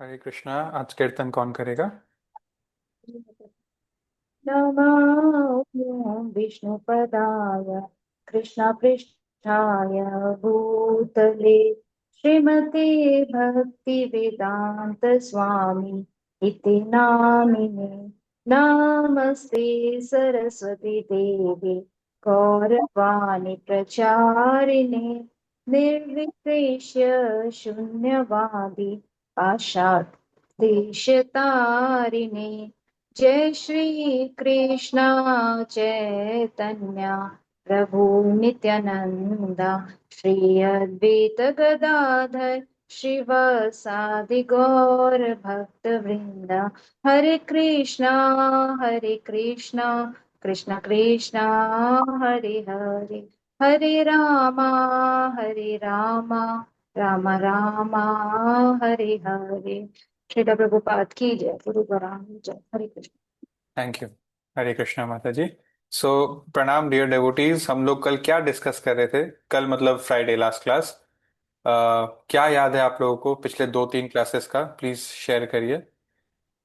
हरे कृष्णा। आज कीर्तन कौन करेगा? नमो विष्णुपदाय कृष्णपृष्ठाय भूतले श्रीमते भक्तिवेदान्त स्वामी इति नामिने। नमस्ते सरस्वती देवी गौरवाणी प्रचारिणे निर्विशेष्य शून्यवादी पाश्चात् देशतारिणे। जय श्री कृष्ण चैतन्य प्रभु नित्यानंदा श्री अद्वैत गदाधर श्रीवासादि गौर भक्त वृंदा। हरे कृष्णा कृष्ण कृष्णा हरे हरे हरे रामा राम रामा हरे हरे। श्रील प्रभुपाद की जय, गुरु गोराम जय। हरे कृष्ण। Thank you. हरे कृष्णा माता जी। सो प्रणाम डियर डेवोटीज। हम लोग कल क्या डिस्कस कर रहे थे? कल मतलब फ्राइडे लास्ट क्लास। क्या याद है आप लोगों को पिछले 2-3 क्लासेस का? प्लीज शेयर करिए।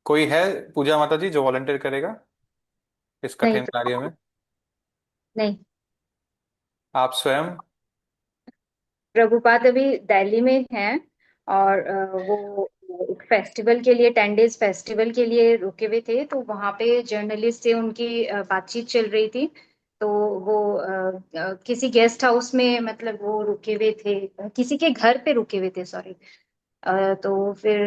कोई है पूजा माता जी जो वॉलंटियर करेगा इस नहीं कठिन कार्य में? नहीं, आप स्वयं? प्रभुपाद अभी दिल्ली में हैं और वो एक फेस्टिवल के लिए 10 डेज फेस्टिवल के लिए रुके हुए थे, तो वहां पे जर्नलिस्ट से उनकी बातचीत चल रही थी। तो वो किसी गेस्ट हाउस में मतलब वो रुके हुए थे, किसी के घर पे रुके हुए थे, सॉरी। तो फिर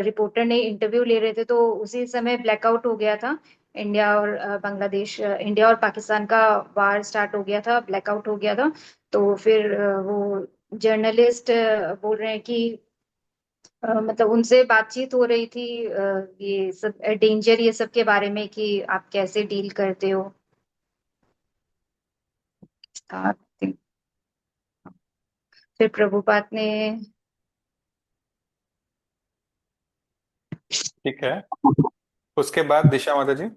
रिपोर्टर ने इंटरव्यू ले रहे थे, तो उसी समय ब्लैकआउट हो गया था। इंडिया और बांग्लादेश, इंडिया और पाकिस्तान का वार स्टार्ट हो गया था, ब्लैकआउट हो गया था। तो फिर वो जर्नलिस्ट बोल रहे हैं कि मतलब उनसे बातचीत हो रही थी, ये सब डेंजर, ये सब के बारे में कि आप कैसे डील करते हो। हाँ, फिर प्रभुपाद ने ठीक है। उसके बाद दिशा माता जी।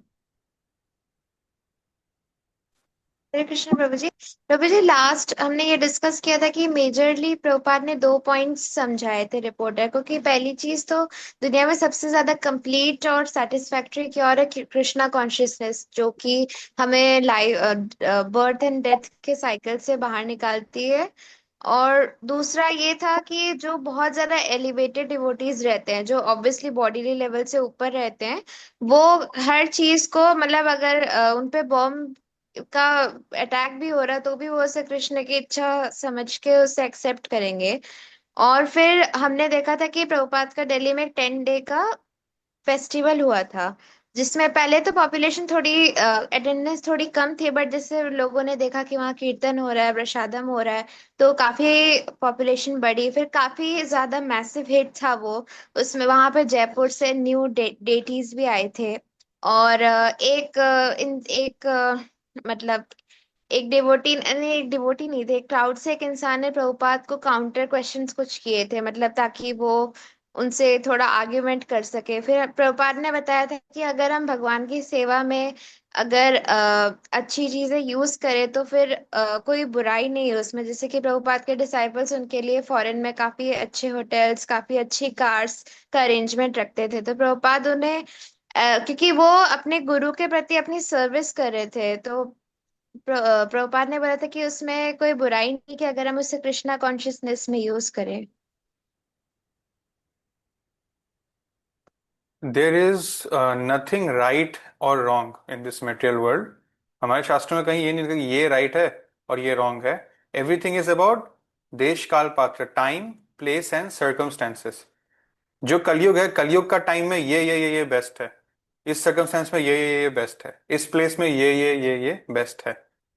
हरे कृष्ण प्रभु जी। प्रभु जी, लास्ट हमने ये डिस्कस किया था कि मेजरली प्रभुपाद ने 2 पॉइंट्स समझाए थे रिपोर्टर को, कि पहली चीज तो दुनिया में सबसे ज्यादा कंप्लीट और सेटिस्फैक्टरी क्योर है कृष्णा कॉन्शियसनेस, जो कि हमें लाइफ बर्थ एंड डेथ के साइकिल से बाहर निकालती है। और दूसरा ये था कि जो बहुत ज्यादा एलिवेटेड डिवोटीज रहते हैं, जो ऑब्वियसली बॉडीली लेवल से ऊपर रहते हैं, वो हर चीज को मतलब अगर उन पे बॉम्ब का अटैक भी हो रहा है तो भी वो उसे कृष्ण की इच्छा समझ के उसे एक्सेप्ट करेंगे। और फिर हमने देखा था कि प्रभुपाद का दिल्ली में 10 डे का फेस्टिवल हुआ था, जिसमें पहले तो पॉपुलेशन थोड़ी अटेंडेंस थोड़ी कम थी, बट जैसे लोगों ने देखा कि वहाँ कीर्तन हो रहा है, प्रसादम हो रहा है, तो काफी पॉपुलेशन बढ़ी। फिर काफी ज्यादा मैसिव हिट था वो। उसमें वहां पे जयपुर से न्यू डेटीज भी आए थे। और मतलब एक डिवोटी नहीं थे, एक क्राउड से एक इंसान ने प्रभुपाद को काउंटर क्वेश्चंस कुछ किए थे, मतलब ताकि वो उनसे थोड़ा आर्ग्यूमेंट कर सके। फिर प्रभुपाद ने बताया था कि अगर हम भगवान की सेवा में अगर अच्छी चीजें यूज करें तो फिर कोई बुराई नहीं है उसमें। जैसे कि प्रभुपाद के डिसाइपल्स उनके लिए फॉरेन में काफी अच्छे होटल्स, काफी अच्छी कार्स का अरेंजमेंट रखते थे, तो प्रभुपाद उन्हें क्योंकि वो अपने गुरु के प्रति अपनी सर्विस कर रहे थे, तो प्रभुपाद ने बोला था कि उसमें कोई बुराई नहीं कि अगर हम उसे कृष्णा कॉन्शियसनेस में यूज करें। देर इज नथिंग राइट और wrong in this material world. हमारे शास्त्रों में कहीं ये नहीं लिखा कि ये राइट है और ये रॉन्ग है। एवरीथिंग इज अबाउट देश काल पात्र, टाइम, प्लेस एंड सर्कमस्टेंसेस। जो कलयुग है, कलयुग का टाइम में ये बेस्ट है। इस सर्कमस्टेंस में ये बेस्ट है। इस प्लेस में ये बेस्ट है।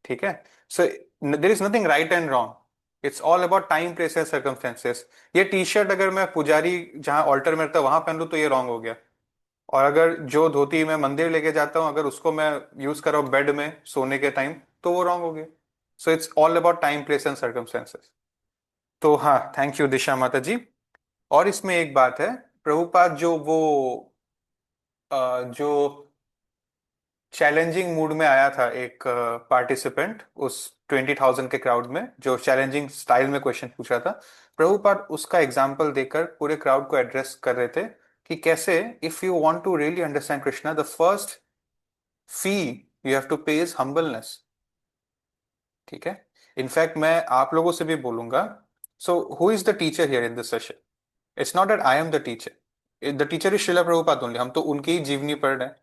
ठीक है। So there is nothing right and wrong. It's all about time, place and circumstances. ये टी शर्ट अगर मैं पुजारी जहां ऑल्टर में रहता है वहां पहन लूं तो ये रॉन्ग हो गया। और अगर जो धोती मैं मंदिर लेके जाता हूँ अगर उसको मैं यूज कर रहा हूँ बेड में सोने के टाइम तो वो रॉन्ग हो गया। So it's all about time, place and circumstances. तो हाँ, थैंक यू दिशा माता जी। और इसमें एक बात है। प्रभुपाद जो वो जो चैलेंजिंग मूड में आया था एक पार्टिसिपेंट उस 20,000 के क्राउड में जो चैलेंजिंग स्टाइल में क्वेश्चन पूछ रहा था, प्रभुपाद उसका एग्जाम्पल देकर पूरे क्राउड को एड्रेस कर रहे थे कि कैसे if you want to really understand Krishna the first fee you have to pay is humbleness. ठीक है। इनफैक्ट मैं आप लोगों से भी बोलूंगा, so who is the teacher here in this session? It's not that I am the teacher, the teacher is Srila Prabhupada only. हम तो उनकी ही जीवनी पढ़ रहे हैं,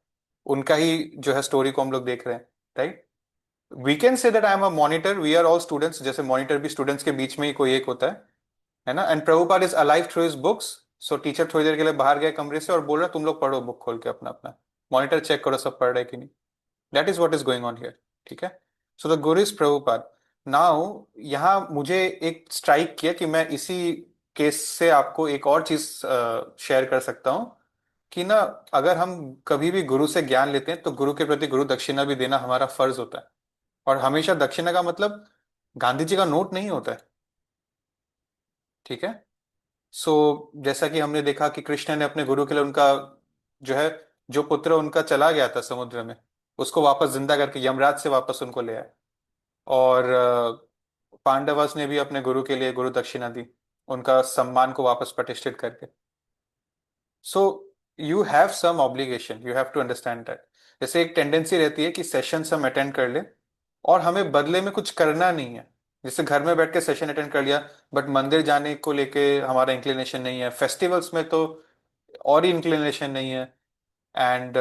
उनका ही जो है स्टोरी को हम लोग देख रहे हैं, right? We can say that I am a monitor, we are all students, जैसे मॉनिटर भी स्टूडेंट्स के बीच में ही कोई एक होता है ना? And Prabhupada is alive through his books. So teacher थोड़ी देर के लिए बाहर गए कमरे से और बोल रहे तुम लोग पढ़ो बुक खोल के अपना अपना, मॉनिटर चेक करो सब पढ़ रहे कि नहीं। That is what is going on here. ठीक है। So the Guru is Prabhupada. Now यहाँ मुझे एक स्ट्राइक किया कि मैं इसी केस से आपको एक और चीज शेयर कर सकता हूँ कि ना, अगर हम कभी भी गुरु से ज्ञान लेते हैं तो गुरु के प्रति गुरु दक्षिणा भी देना हमारा फर्ज होता है। और हमेशा दक्षिणा का मतलब गांधी जी का नोट नहीं होता है। ठीक है। सो जैसा कि हमने देखा कि कृष्ण ने अपने गुरु के लिए उनका जो है, जो पुत्र उनका चला गया था समुद्र में, उसको वापस जिंदा करके यमराज से वापस उनको ले आए। और पांडवस ने भी अपने गुरु के लिए गुरु दक्षिणा दी, उनका सम्मान को वापस प्रतिष्ठित करके। So you have some obligation, you have to understand that. जैसे एक टेंडेंसी रहती है कि सेशंस हम अटेंड कर ले और हमें बदले में कुछ करना नहीं है। जैसे घर में बैठ के सेशन अटेंड कर लिया, बट मंदिर जाने को लेके हमारा इंक्लिनेशन नहीं है, फेस्टिवल्स में तो और ही इंक्लिनेशन नहीं है। एंड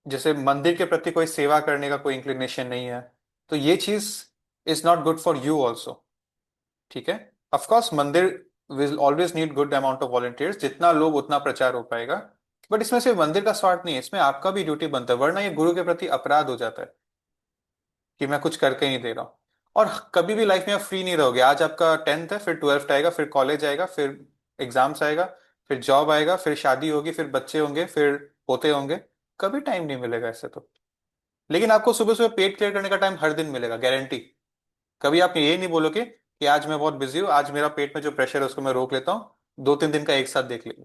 जैसे मंदिर के प्रति कोई सेवा करने का कोई इंक्लिनेशन नहीं है, तो ये चीज is not good for you also. ठीक है। ऑफ कोर्स मंदिर will always need good amount of volunteers, जितना लोग उतना प्रचार हो पाएगा। बट इसमें सिर्फ मंदिर का स्वार्थ नहीं है, इसमें आपका भी ड्यूटी बनता है, वरना ये गुरु के प्रति अपराध हो जाता है कि मैं कुछ करके नहीं दे रहा हूँ। और कभी भी लाइफ में आप फ्री नहीं रहोगे। आज आपका 10th है, फिर 12th आएगा, फिर कॉलेज आएगा, फिर एग्जाम्स आएगा, फिर जॉब आएगा, फिर शादी होगी, फिर बच्चे होंगे, फिर पोते होंगे। कभी टाइम नहीं मिलेगा ऐसे तो। लेकिन आपको सुबह सुबह पेट क्लियर करने का टाइम हर दिन मिलेगा, गारंटी। कभी आप ये नहीं बोलोगे कि आज मैं बहुत बिजी हूँ, आज मेरा पेट में जो प्रेशर है उसको मैं रोक लेता हूँ, 2-3 दिन का एक साथ देख लेंगे।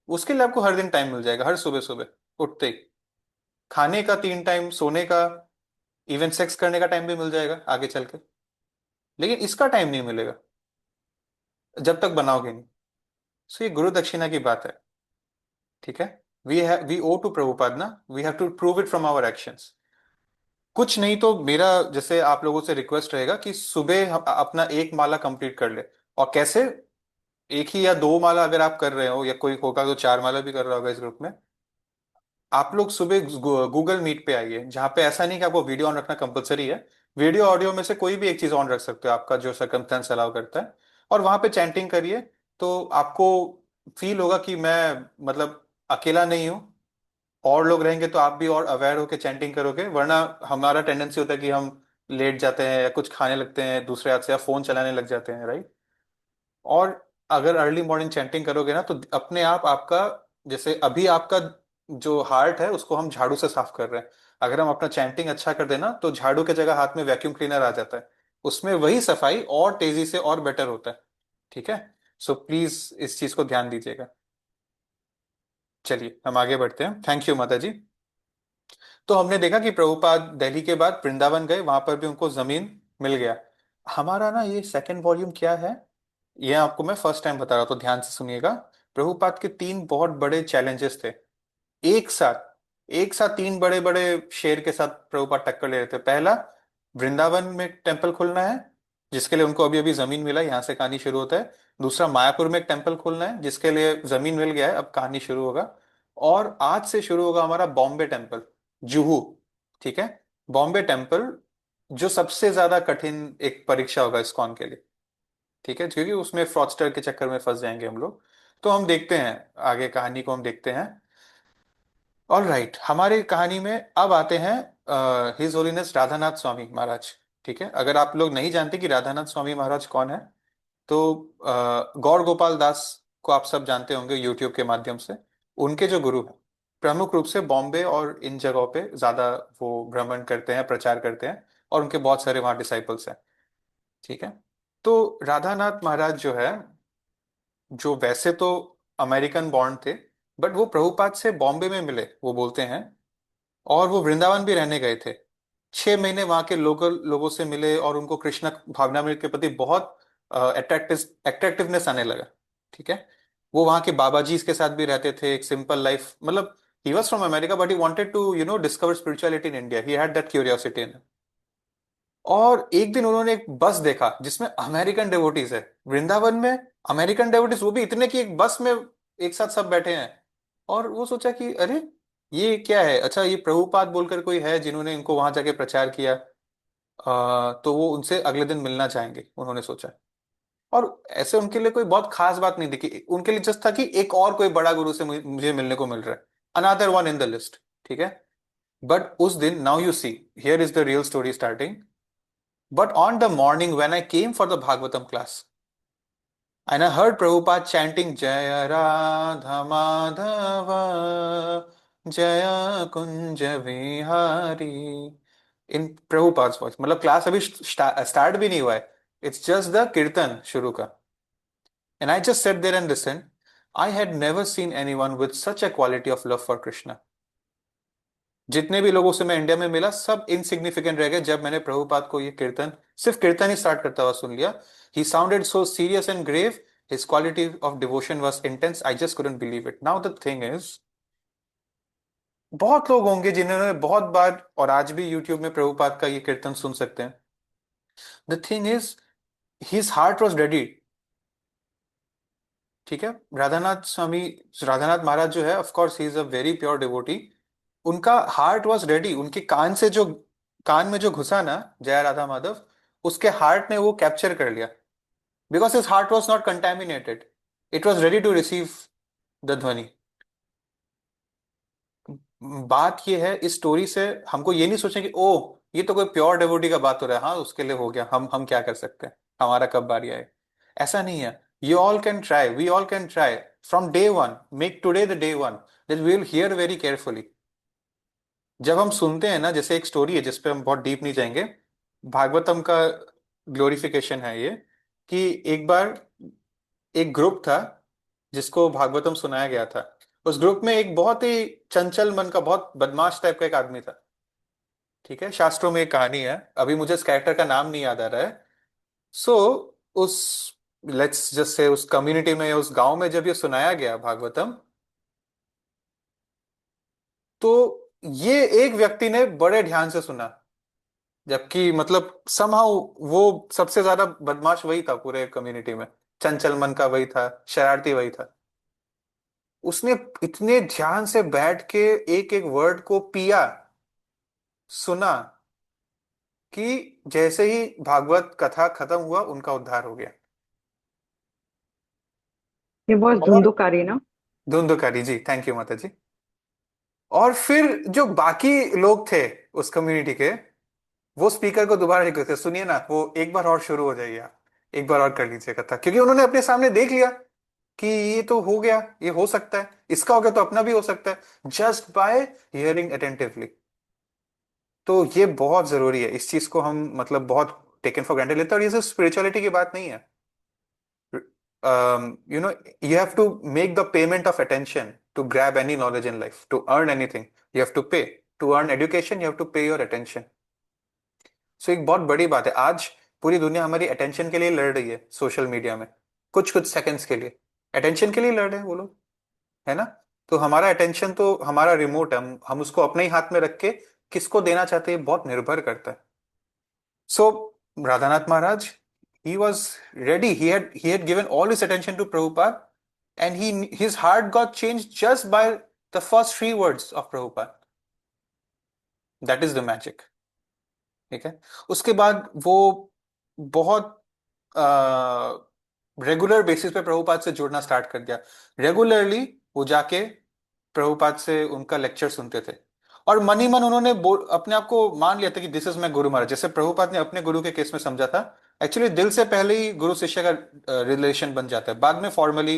उसके लिए आपको हर दिन टाइम मिल जाएगा, हर सुबह सुबह उठते ही। खाने का 3 टाइम, सोने का, इवन सेक्स करने का टाइम भी मिल जाएगा आगे चल के। लेकिन इसका टाइम नहीं मिलेगा जब तक बनाओगे नहीं। सो ये गुरु दक्षिणा की बात है। ठीक है। वी ओ टू प्रभुपाद ना, we have to prove it from our actions. कुछ नहीं तो मेरा जैसे आप लोगों से रिक्वेस्ट रहेगा कि सुबह हम अपना एक माला कंप्लीट कर ले। और कैसे? एक ही या 2 माला अगर आप कर रहे हो, या कोई होगा तो 4 माला भी कर रहा होगा इस ग्रुप में। आप लोग सुबह गूगल मीट पे आइए, जहाँ पे ऐसा नहीं कि आपको वीडियो ऑन रखना कंपलसरी है। वीडियो ऑडियो में से कोई भी एक चीज ऑन रख सकते हो, आपका जो सर्कमस्टेंस अलाउ करता है। और वहां पे चैंटिंग करिए, तो आपको फील होगा कि मैं मतलब अकेला नहीं हूँ। और लोग रहेंगे तो आप भी और अवेयर होकर चैंटिंग करोगे। वरना हमारा टेंडेंसी होता है कि हम लेट जाते हैं या कुछ खाने लगते हैं दूसरे हाथ से, या फोन चलाने लग जाते हैं, राइट? और अगर अर्ली मॉर्निंग चैंटिंग करोगे ना, तो अपने आप आपका, जैसे अभी आपका जो हार्ट है उसको हम झाड़ू से साफ कर रहे हैं, अगर हम अपना चैंटिंग अच्छा कर देना तो झाड़ू के जगह हाथ में वैक्यूम क्लीनर आ जाता है, उसमें वही सफाई और तेजी से और बेटर होता है। ठीक है। सो प्लीज इस चीज को ध्यान दीजिएगा। चलिए हम आगे बढ़ते हैं। थैंक यू माता जी। तो हमने देखा कि प्रभुपाद दिल्ली के बाद वृंदावन गए, वहां पर भी उनको जमीन मिल गया। हमारा ना ये सेकंड वॉल्यूम क्या है, ये आपको मैं फर्स्ट टाइम बता रहा हूं, तो ध्यान से सुनिएगा। प्रभुपाद के 3 बहुत बड़े चैलेंजेस थे एक साथ। एक साथ 3 बड़े बड़े शेर के साथ प्रभुपाद टक्कर ले रहे थे। पहला, वृंदावन में टेम्पल खोलना है, जिसके लिए उनको अभी अभी जमीन मिला, यहाँ से कहानी शुरू होता है। दूसरा, मायापुर में एक टेम्पल खोलना है, जिसके लिए जमीन मिल गया है, अब कहानी शुरू होगा। और आज से शुरू होगा हमारा बॉम्बे टेम्पल, जुहू। ठीक है। बॉम्बे टेम्पल, जो सबसे ज्यादा कठिन एक परीक्षा होगा इस्कॉन के लिए। ठीक है, क्योंकि उसमें फ्रॉडस्टर के चक्कर में फंस जाएंगे हम लोग। तो हम देखते हैं आगे कहानी को, हम देखते हैं। ऑल राइट, हमारी कहानी में अब आते हैं हिज होलीनेस राधानाथ स्वामी महाराज। ठीक है। अगर आप लोग नहीं जानते कि राधानाथ स्वामी महाराज कौन है, तो गौर गोपाल दास को आप सब जानते होंगे यूट्यूब के माध्यम से। उनके जो गुरु हैं, प्रमुख रूप से बॉम्बे और इन जगहों पे ज्यादा वो भ्रमण करते हैं, प्रचार करते हैं, और उनके बहुत सारे वहाँ डिसाइपल्स हैं। ठीक है। तो राधानाथ महाराज जो है, जो वैसे तो अमेरिकन बॉर्न थे, बट वो प्रभुपाद से बॉम्बे में मिले, वो बोलते हैं। और वो वृंदावन भी रहने गए थे, 6 महीने वहां के लोकल लोगों से मिले और उनको कृष्ण भावनामृत के प्रति बहुत अट्रैक्टिवनेस आने लगा। ठीक है। वो वहां के बाबा जी के साथ भी रहते थे, एक सिंपल लाइफ, मतलब he was from America but he wanted to discover spirituality in India, he had that curiosity in. और एक दिन उन्होंने एक बस देखा जिसमें अमेरिकन डेवोटीज है, वृंदावन में अमेरिकन डेवोटीज, वो भी इतने कि एक बस में एक साथ सब बैठे हैं। और वो सोचा कि अरे ये क्या है, अच्छा ये प्रभुपाद बोलकर कोई है जिन्होंने इनको वहां जाके प्रचार किया। तो वो उनसे अगले दिन मिलना चाहेंगे, उन्होंने सोचा। और ऐसे उनके लिए कोई बहुत खास बात नहीं दिखी, उनके लिए जस्ट था कि एक और कोई बड़ा गुरु से मुझे मिलने को मिल रहा है, another one in the list. ठीक है। बट उस दिन, now you see, here is the real story starting. But on the morning when I came for the Bhagavatam class, and I heard Prabhupada chanting Jaya Radha Madhava Jaya Kunja Vihari in Prabhupada's voice, मतलब class अभी start भी नहीं हुआ है, it's just the कीर्तन शुरू का। And I just sat there and listened. I had never seen anyone with such a quality of love for Krishna. जितने भी लोगों से मैं इंडिया में मिला सब इनसिग्निफिकेंट रह गए जब मैंने प्रभुपाद को ये कीर्तन, सिर्फ कीर्तन ही स्टार्ट करता हुआ सुन लिया। He sounded so serious and grave, his quality of devotion was intense, I just couldn't believe it. Now the thing is, बहुत लोग होंगे जिन्होंने बहुत बार और आज भी यूट्यूब में प्रभुपाद का ये कीर्तन सुन सकते हैं। The thing is, his heart was ready. ठीक है। राधानाथ स्वामी, राधानाथ महाराज जो है, of course he is a very pure devotee. उनका हार्ट वॉज रेडी, उनके कान से जो, कान में जो घुसा ना जय राधा माधव, उसके हार्ट ने वो कैप्चर कर लिया, because his heart was not contaminated, it was ready to receive the ध्वनि। बात ये है इस स्टोरी से, हमको ये नहीं सोचना कि ओ ये तो कोई प्योर डिवोटी का बात हो रहा है, हाँ उसके लिए हो गया, हम क्या कर सकते हैं, हमारा कब बारी आए। ऐसा नहीं है। You all can try, we all can try from day one, make today the day one that we will hear very carefully. जब हम सुनते हैं ना, जैसे एक स्टोरी है जिसपे हम बहुत डीप नहीं जाएंगे, भागवतम का ग्लोरिफिकेशन है ये, कि एक बार एक ग्रुप था जिसको भागवतम सुनाया गया था। उस ग्रुप में एक बहुत ही चंचल मन का, बहुत बदमाश टाइप का एक आदमी था। ठीक है। शास्त्रों में एक कहानी है, अभी मुझे इस कैरेक्टर का नाम नहीं याद आ रहा है। सो उस, लेट्स जस्ट से उस कम्युनिटी में या उस गांव में जब ये सुनाया गया भागवतम, तो ये एक व्यक्ति ने बड़े ध्यान से सुना, जबकि मतलब समहाउ वो सबसे ज्यादा बदमाश वही था पूरे कम्युनिटी में, चंचल मन का वही था, शरारती वही था। उसने इतने ध्यान से बैठ के एक एक वर्ड को पिया, सुना, कि जैसे ही भागवत कथा खत्म हुआ उनका उद्धार हो गया। ये बहुत और धुंधुकारी ना। धुंधुकारी जी, थैंक यू माता जी। और फिर जो बाकी लोग थे उस कम्युनिटी के, वो स्पीकर को दोबारा रिक्वेस्ट कर, सुनिए ना, वो एक बार और शुरू हो जाइए आप, एक बार और कर लीजिए कथा, क्योंकि उन्होंने अपने सामने देख लिया कि ये तो हो गया, ये हो सकता है, इसका हो गया तो अपना भी हो सकता है, जस्ट बाय हियरिंग अटेंटिवली। तो ये बहुत जरूरी है, इस चीज को हम मतलब बहुत टेकन फॉर ग्रांटेड लेते हैं, और ये सिर्फ स्पिरिचुअलिटी की बात नहीं है। You have to make the payment of attention to grab any knowledge in life, to earn anything you have to pay, to earn education you have to pay your attention. सो एक बहुत बड़ी बात है, आज पूरी दुनिया हमारी अटेंशन के लिए लड़ रही है सोशल मीडिया में, कुछ कुछ सेकंड्स के लिए अटेंशन के लिए लड़ रहे हैं वो लोग, है ना। तो हमारा अटेंशन तो हमारा रिमोट है, हम उसको अपने ही हाथ में रख के किसको देना चाहते हैं बहुत निर्भर करता है। सो राधानाथ महाराज, he was ready, he had given all his attention to Prabhupada, and his heart got changed just by the first three words of Prabhupada. That is the magic. ठीक है। उसके बाद वो बहुत रेगुलर बेसिस पे प्रभुपाद से जुड़ना स्टार्ट कर दिया। रेगुलरली वो जाके प्रभुपाद से उनका लेक्चर सुनते थे, और मन ही मन उन्होंने अपने आप को मान लिया था कि this is my Guru Maharaj, जैसे प्रभुपाद ने अपने गुरु के केस में समझा था। एक्चुअली दिल से पहले ही गुरु शिष्य का रिलेशन बन जाता है, बाद में फॉर्मली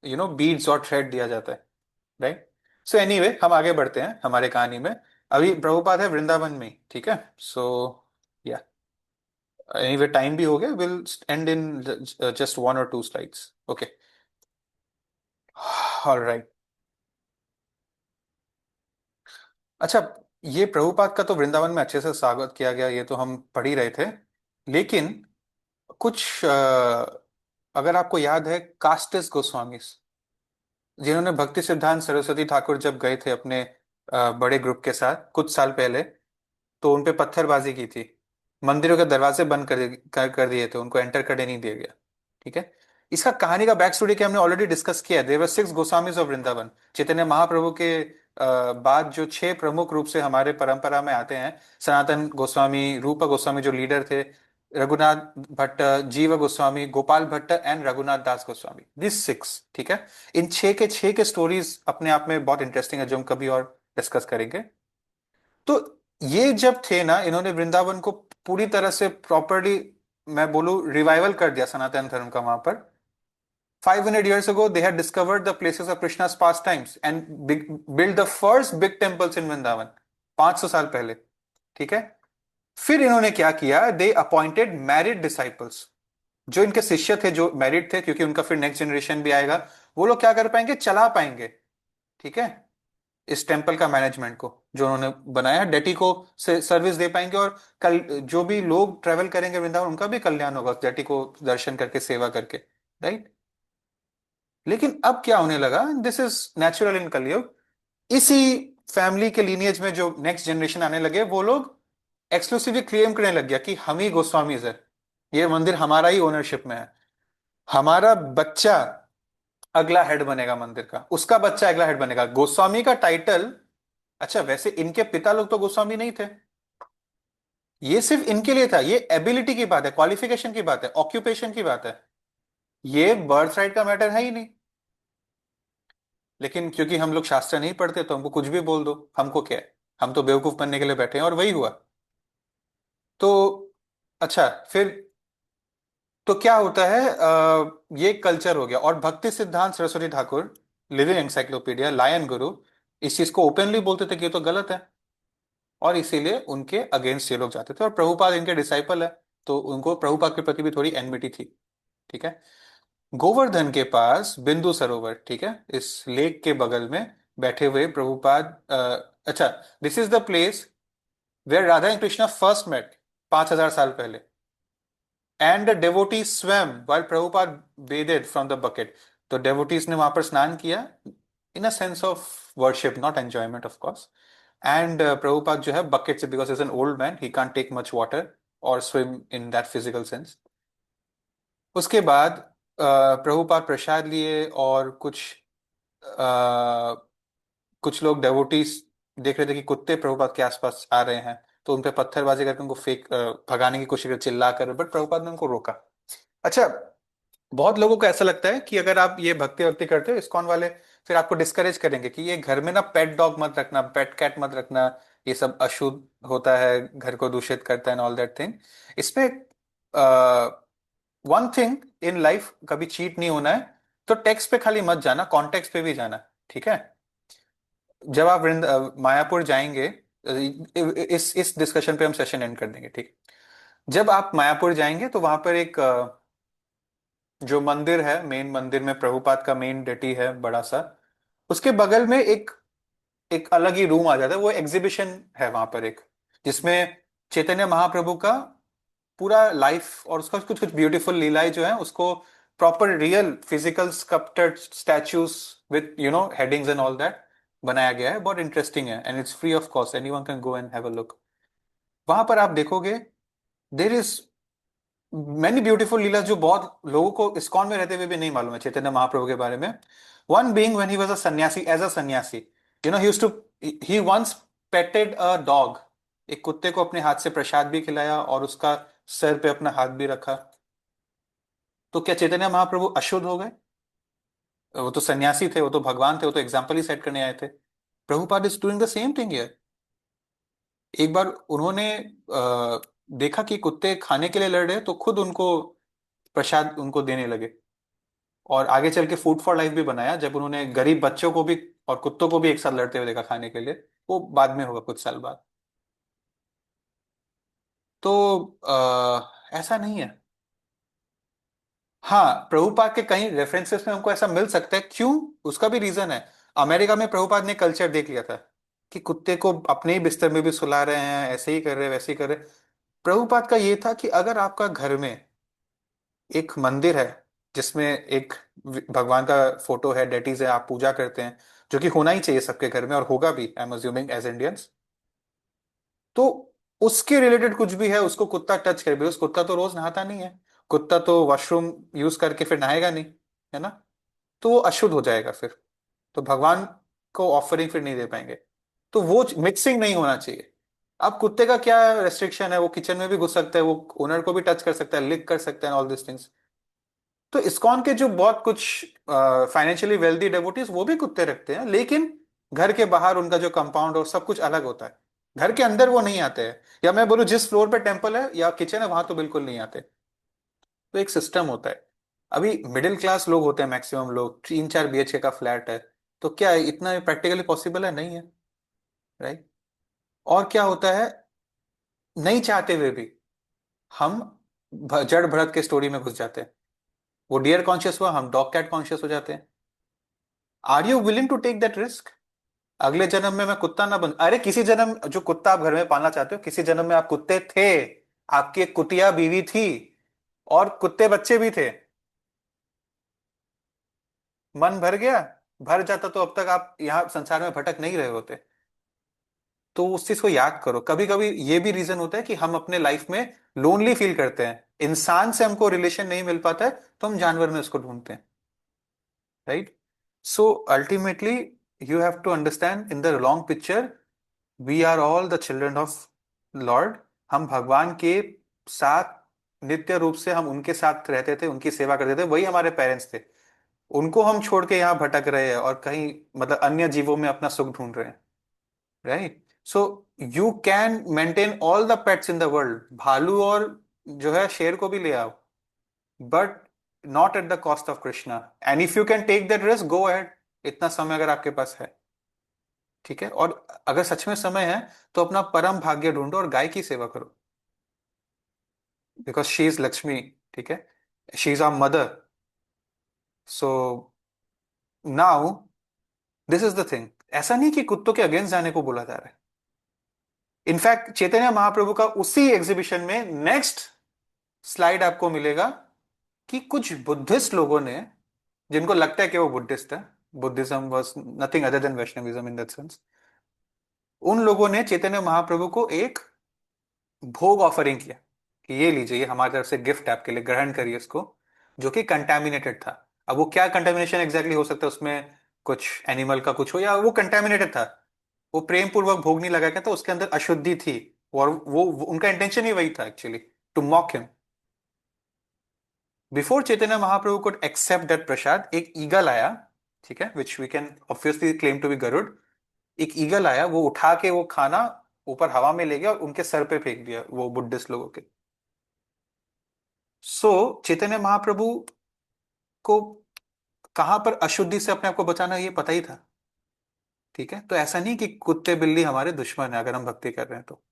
बीड्स और थ्रेड दिया जाता है, राइट। सो एनीवे, हम आगे बढ़ते हैं हमारे कहानी में। अभी प्रभुपाद है वृंदावन में ही, ठीक है। सो या एनीवे टाइम भी हो गया, will and in just 1 or 2 slides, okay. Alright. अच्छा, ये प्रभुपाद का तो वृंदावन में अच्छे से स्वागत किया गया, ये तो हम पढ़ ही रहे थे, लेकिन कुछ अगर आपको याद है, कास्टिस गोस्वामी, जिन्होंने भक्ति सिद्धांत सरस्वती ठाकुर जब गए थे अपने बड़े ग्रुप के साथ कुछ साल पहले, तो उन पे पत्थरबाजी की थी, मंदिरों के दरवाजे बंद कर दिए थे, उनको एंटर करने नहीं दिया गया। ठीक है। इसका कहानी का बैक स्टोरी के हमने ऑलरेडी डिस्कस किया है। There were 6 Goswamis of Vrindavan. Chaitanya Mahaprabhu के बाद जो 6 प्रमुख रूप से हमारे परंपरा में आते हैं, सनातन गोस्वामी, रूपा गोस्वामी जो लीडर थे, रघुनाथ भट्ट, जीव Goswami, Gopal Bhatt and Raghunath Das Goswami, this 6। ठीक है। इन 6 के 6 के स्टोरीज अपने आप में बहुत इंटरेस्टिंग है, जो हम कभी और डिस्कस करेंगे। तो ये जब थे ना, इन्होंने वृंदावन को पूरी तरह से प्रॉपरली, मैं बोलूं, रिवाइवल कर दिया सनातन धर्म का वहां पर। 500 years ago, they had discovered the places of Krishna's pastimes and built the first big temples in Vrindavan, 500 साल पहले। ठीक है। फिर इन्होंने क्या किया, दे अपॉइंटेड मैरिड डिसाइपल्स, जो इनके शिष्य थे, जो मैरिड थे, क्योंकि उनका फिर नेक्स्ट जनरेशन भी आएगा, वो लोग क्या कर पाएंगे, चला पाएंगे। ठीक है। इस टेम्पल का मैनेजमेंट को जो उन्होंने बनाया, डेटी को से सर्विस दे पाएंगे, और कल जो भी लोग ट्रेवल करेंगे वृंदावन, उनका भी कल्याण होगा डेटी को दर्शन करके, सेवा करके। राइट। लेकिन अब क्या होने लगा, दिस इज नेचुरल इन कलयुग, इसी फैमिली के लीनियज में जो नेक्स्ट जनरेशन आने लगे, वो लोग एक्सक्लूसिवली क्लेम करने लग गया कि हम ही गोस्वामीज है, ये मंदिर हमारा ही ओनरशिप में है, हमारा बच्चा अगला हेड बनेगा मंदिर का, उसका बच्चा अगला हेड बनेगा। गोस्वामी का टाइटल, अच्छा वैसे इनके पिता लोग तो गोस्वामी नहीं थे, ये सिर्फ इनके लिए था, ये एबिलिटी की बात है, क्वालिफिकेशन की बात है, ऑक्यूपेशन की बात है, ये बर्थ राइट का मैटर है ही नहीं। लेकिन क्योंकि हम लोग शास्त्र नहीं पढ़ते, तो हमको कुछ भी बोल दो, हमको क्या है, हम तो बेवकूफ बनने के लिए बैठे हैं, और वही हुआ। तो अच्छा, फिर तो क्या होता है, ये कल्चर हो गया। और Bhaktisiddhanta Sarasvati Thakur, living encyclopedia, lion guru, इस चीज को ओपनली बोलते थे कि ये तो गलत है, और इसीलिए उनके अगेंस्ट ये लोग जाते थे। और प्रभुपाद इनके डिसाइपल है, तो उनको प्रभुपाद के प्रति भी थोड़ी एनमिटी थी। ठीक है। गोवर्धन के पास बिंदु सरोवर, ठीक है, इस लेक के बगल में बैठे हुए प्रभुपाद, अच्छा, this is the place where Radha and Krishna first met 5000 साल पहले, एंड द डेवोटी स्वयं while Prabhupada bathed from the bucket. तो डेवोटीज ने वहां पर स्नान किया, in a sense of worship, not enjoyment of course. And Prabhupada जो है बकेट से, because is an old man, he can't take much water और swim in that physical sense. उसके बाद प्रभुपाद प्रसाद लिए, और कुछ लोग डेवोटीज देख रहे थे कि कुत्ते प्रभुपाद के आसपास आ रहे हैं, तो उन पे पत्थरबाजी करके उनको भगाने की कोशिश कर, चिल्ला कर, बट प्रभुपाद ने उनको रोका। अच्छा, बहुत लोगों को ऐसा लगता है कि अगर आप ये भक्ति भक्ति करते हो, इस्कॉन वाले फिर आपको डिस्करेज करेंगे कि ये घर में ना पेट डॉग मत रखना, पेट कैट मत रखना, ये सब अशुद्ध होता है, घर को दूषित करता है, ऑल दैट थिंग। इसमें वन थिंग इन लाइफ, कभी चीट नहीं होना है, तो टेक्स्ट पे खाली मत जाना, कॉन्टेक्स्ट पे भी जाना। ठीक है। जब आप मायापुर जाएंगे, इस डिस्कशन पे हम सेशन एंड कर देंगे। ठीक। जब आप मायापुर जाएंगे, तो वहां पर एक जो मंदिर है, मेन मंदिर में प्रभुपाद का मेन डेटी है बड़ा सा, उसके बगल में एक एक अलग ही रूम आ जाता है, वो एग्जीबिशन है वहां पर एक, जिसमें चैतन्य महाप्रभु का पूरा लाइफ और उसका कुछ कुछ ब्यूटीफुल लीलाएं जो है, उसको proper real physical sculpted statues with headings and all that बनाया गया है। बहुत इंटरेस्टिंग है, and it's free of cost, anyone can go and have a look. वहां पर आप देखोगे, देर इज मैनी ब्यूटीफुल लीला, जो बहुत लोगों को इस्कॉन में रहते हुए भी नहीं मालूम है चैतन्य महाप्रभु के बारे में। One being when he was a sannyasi, as a sannyasi, he used to, he once petted a dog, एक कुत्ते को अपने हाथ से प्रसाद भी खिलाया, और उसका सर पे अपना हाथ भी रखा। तो क्या चैतन्य महाप्रभु अशुद्ध हो गए? वो तो सन्यासी थे, वो तो भगवान थे, वो तो एग्जाम्पल ही सेट करने आए थे। Prabhupada is doing the same thing here. एक बार उन्होंने देखा कि कुत्ते खाने के लिए लड़ रहे हैं, तो खुद उनको प्रसाद उनको देने लगे, और आगे चल के फूड फॉर लाइफ भी बनाया, जब उन्होंने गरीब बच्चों को भी और कुत्तों को भी एक साथ लड़ते हुए देखा खाने के लिए। वो बाद में होगा, कुछ साल बाद। तो ऐसा नहीं है। हाँ, प्रभुपाद के कई रेफरेंसेस में हमको ऐसा मिल सकता है, क्यों, उसका भी रीजन है। अमेरिका में प्रभुपाद ने कल्चर देख लिया था कि कुत्ते को अपने ही बिस्तर में भी सुला रहे हैं, ऐसे ही कर रहे, वैसे ही कर रहे। प्रभुपाद का ये था कि अगर आपका घर में एक मंदिर है जिसमें एक भगवान का फोटो है, डेटीज है, आप पूजा करते हैं, जो कि होना ही चाहिए सबके घर में और होगा भी, I am assuming as Indians. तो उसके रिलेटेड कुछ भी है, उसको कुत्ता टच करे, उस कुत्ता तो रोज नहाता नहीं है, कुत्ता तो वॉशरूम यूज करके फिर नहाएगा नहीं, है ना? तो वो अशुद्ध हो जाएगा फिर, तो भगवान को ऑफरिंग फिर नहीं दे पाएंगे। तो वो मिक्सिंग नहीं होना चाहिए। अब कुत्ते का क्या रेस्ट्रिक्शन है, वो किचन में भी घुस सकता है, वो ओनर को भी टच कर सकता है, लिक कर सकता है, ऑल दिस थिंग्स। तो इस्कॉन के जो बहुत कुछ फाइनेंशियली वेल्दी डेवोटीज वो भी कुत्ते रखते हैं, लेकिन घर के बाहर उनका जो कंपाउंड और सब कुछ अलग होता है, घर के अंदर वो नहीं आते हैं। या मैं बोलूं जिस फ्लोर पे टेम्पल है या किचन है वहां तो बिल्कुल नहीं आते। तो एक सिस्टम होता है। अभी मिडिल क्लास लोग होते हैं मैक्सिमम लोग, 3-4 BHK का फ्लैट है, तो क्या इतना प्रैक्टिकली पॉसिबल है? नहीं है, राइट? और क्या होता है, नहीं चाहते हुए भी हम जड़ भरत के स्टोरी में घुस जाते हैं। वो डियर कॉन्शियस हुआ, हम डॉग कैट कॉन्शियस हो जाते हैं। Are you willing to take that risk? अगले जन्म में मैं कुत्ता ना बन, अरे किसी जन्म जो कुत्ता आप घर में पालना चाहते हो, किसी जन्म में आप कुत्ते थे, आपकी एक कुतिया बीवी थी और कुत्ते बच्चे भी थे। मन भर गया, भर जाता तो अब तक आप यहाँ संसार में भटक नहीं रहे होते। तो उस चीज को याद करो। कभी कभी ये भी रीजन होता है कि हम अपने लाइफ में लोनली फील करते हैं, इंसान से हमको रिलेशन नहीं मिल पाता है, तो हम जानवर में उसको ढूंढते हैं, right? So ultimately you have to understand in the long picture, we are all the children of Lord. हम भगवान के साथ नित्य रूप से हम उनके साथ रहते थे, उनकी सेवा करते थे, वही हमारे पेरेंट्स थे। उनको हम छोड़ के यहाँ भटक रहे हैं और कहीं मतलब अन्य जीवों में अपना सुख ढूंढ रहे हैं, right? So you can maintain all the pets in the world, भालू और जो है शेर को भी ले आओ, but not at the cost of Krishna. And if you can take that risk, go ahead. इतना समय अगर आपके पास है, ठीक है? और अगर सच में समय है तो अपना परम भाग्य ढूंढो और गाय की सेवा करो, बिकॉज शी इज लक्ष्मी, ठीक है? She is our mother. So now this is the thing. ऐसा नहीं कि कुत्तों के अगेंस्ट जाने को बोला जा रहा है। इनफैक्ट चैतन्य महाप्रभु का उसी एग्जीबिशन में नेक्स्ट स्लाइड आपको मिलेगा कि कुछ बुद्धिस्ट लोगों ने, जिनको लगता है कि वो बुद्धिस्ट है, Buddhism was nothing other than Vaishnavism in that sense, उन लोगों ने चैतन्य महाप्रभु को एक भोग ऑफरिंग किया कि ये लीजिए, ये हमारी तरफ से गिफ्ट है आपके लिए, ग्रहण करिए इसको, जो कि कंटेमिनेटेड था। अब वो क्या कंटेमिनेशन एग्जैक्टली हो सकता है, उसमें कुछ एनिमल का कुछ हो या वो कंटेमिनेटेड था, वो प्रेम पूर्वक भोग नहीं लगाया गया था, उसके अंदर अशुद्धि थी। और वो उनका इंटेंशन ही वही था actually, to mock him. Before Chaitanya Mahaprabhu could accept that prasad, एक ईगल आया, ठीक है, which we can obviously claim to be Garuda. एक ईगल आया, वो उठा के वो खाना ऊपर हवा में ले गया और उनके सर पे फेंक दिया वो बुद्धिस्ट लोगों के। सो चैतन्य महाप्रभु को कहां पर अशुद्धि से अपने आप को बचाना है, ये पता ही था, ठीक है? तो ऐसा नहीं कि कुत्ते बिल्ली हमारे दुश्मन है अगर हम भक्ति कर रहे हैं तो,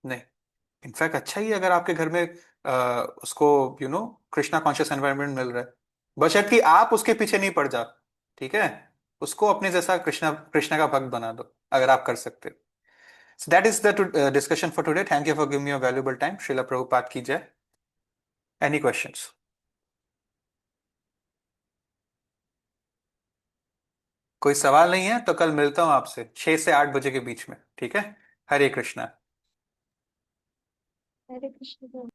नहीं। इनफैक्ट अच्छा ही है अगर आपके घर में उसको कृष्णा कॉन्शियस एनवायरनमेंट मिल रहा है, बशर्ते कि आप उसके पीछे नहीं पड़ जाओ, ठीक है? उसको अपने जैसा कृष्णा कृष्णा का भक्त बना दो अगर आप कर सकते हो। So that is the discussion for today. Thank you for giving me your valuable time. Srila Prabhupada की जय। Any questions? कोई सवाल नहीं है तो कल मिलता हूं आपसे 6 से 8 बजे के बीच में, ठीक है? हरे कृष्णा। हरे कृष्ण।